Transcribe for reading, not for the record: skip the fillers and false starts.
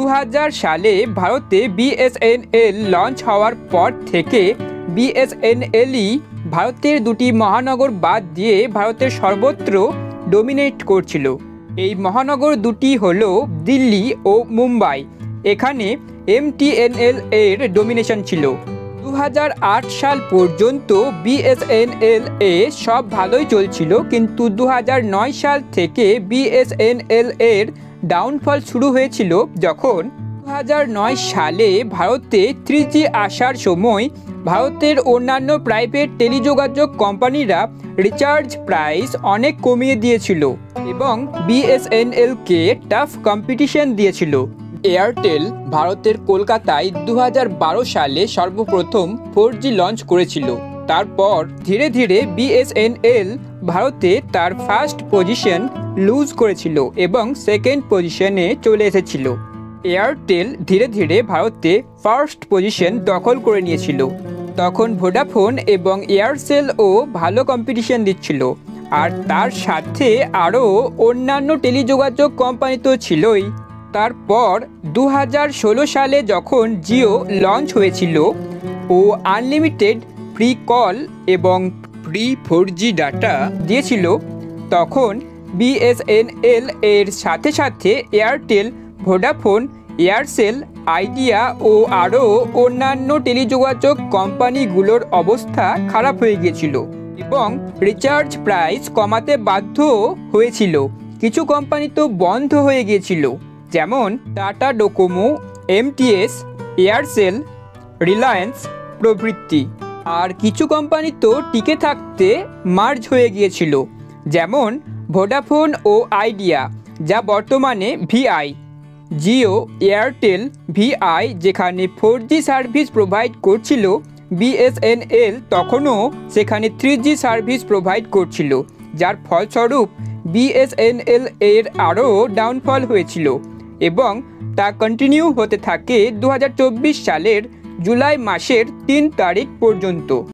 2000 সালে ভারতে BSNL launch হওয়ার পর থেকে বিএসএনএলই ভারতের দুটি মহানগর বাদ দিয়ে ভারতের সর্বত্র ডমিনেট করছিল। এই মহানগর দুটি হলো দিল্লি ও মুম্বাই। এখানে এমটিএনএল এর ডমিনেশন ছিল। 2008 সাল পর্যন্ত বিএসএনএল এ সব ভালোই চলছিল, কিন্তু 2009 সাল থেকে বিএসএনএল এর ডাউনফল শুরু হয়েছিল যখন 2009 সালে ভারতে 3G আসার সময় ভারতের অন্যান্য প্রাইভেট টেলিযোগাযোগ কোম্পানিরা রিচার্জ প্রাইস অনেক কমিয়ে দিয়েছিল এবং বিএসএনএলকে টাফ কম্পিটিশন দিয়েছিল। এয়ারটেল ভারতের কলকাতায় 2012 সালে সর্বপ্রথম 4G লঞ্চ করেছিল। তারপর ধীরে ধীরে বিএসএনএল ভারতে তার ফার্স্ট পজিশন লুজ করেছিল এবং সেকেন্ড পজিশনে চলে এসেছিল। এয়ারটেল ধীরে ধীরে ভারতে ফার্স্ট পজিশন দখল করে নিয়েছিল। তখন ভোডাফোন এবং এয়ারসেলও ভালো কম্পিটিশন দিচ্ছিল, আর তার সাথে আরও অন্যান্য টেলিযোগাযোগ কোম্পানি তো ছিলই। তারপর 2016 সালে যখন জিও লঞ্চ হয়েছিল ও আনলিমিটেড ফ্রি কল এবং ফ্রি 4G ডাটা দিয়েছিল, তখন বিএসএনএল এর সাথে সাথে এয়ারটেল, ভোডাফোন, এয়ারসেল, আইডিয়া ও আরও অন্যান্য টেলিযোগাযোগ কোম্পানিগুলোর অবস্থা খারাপ হয়ে গিয়েছিল এবং রিচার্জ প্রাইস কমাতে বাধ্য হয়েছিল। কিছু কোম্পানি তো বন্ধ হয়ে গিয়েছিল, যেমন tata Docomo, MTS, Aircel, Reliance প্রভৃতি। আর কিছু কোম্পানি তো টিকে থাকতে মার্জ হয়ে গিয়েছিল, যেমন ভোডাফোন ও আইডিয়া, যা বর্তমানে ভিআই। জিও, এয়ারটেল, ভিআই যেখানে 4G সার্ভিস প্রোভাইড করছিল, বিএসএনএল তখনও সেখানে 3G সার্ভিস প্রোভাইড করছিল, যার ফলস্বরূপ বিএসএনএল এর আরও ডাউনফল হয়েছিল এবং তা কন্টিনিউ হতে থাকে 2024 সালের জুলাই মাসের 3 তারিখ পর্যন্ত।